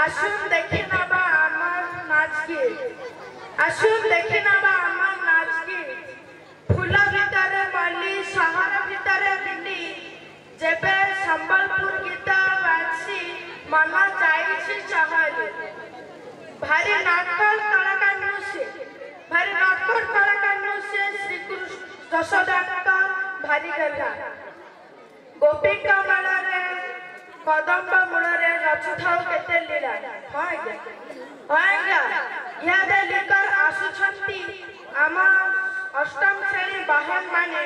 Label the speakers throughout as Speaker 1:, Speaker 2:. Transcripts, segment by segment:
Speaker 1: আসুন দেখে নেবা আমার নাচ গীত আসুন দেখে নেবা আমার নাচ গীত ফুল ভিতরে মল্লি সহর ভিতরে বিলি যেবে সম্বলপুর গীত বাজি মন যাইছি চহলি ভারি নাটক কলাকার সে ভারি নাটক কলাকার সে শ্রীকৃষ্ণ যশোদাঙ্ক ভারি গলা গোপীଙ୍କ ମାଳରେ କଦମ୍ବ ମୂଳରେ ରଚୁଥାଉ କେତେ ଲୀଳା ହଁ ଆଜ୍ଞା ଇହାଦେ ଲିକର ଆସୁଛନ୍ତି ଆମ ଅଷ୍ଟମ ଶ୍ରେଣୀ ବାହନ ମାନେ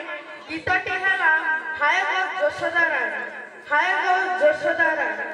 Speaker 1: ଗୀତଟି ହେଲା ହାୟ ଗୋ ଯଶୋଦା ରାଣୀ ହାୟ ଗୋ ଯଶୋଦା ରାଣୀ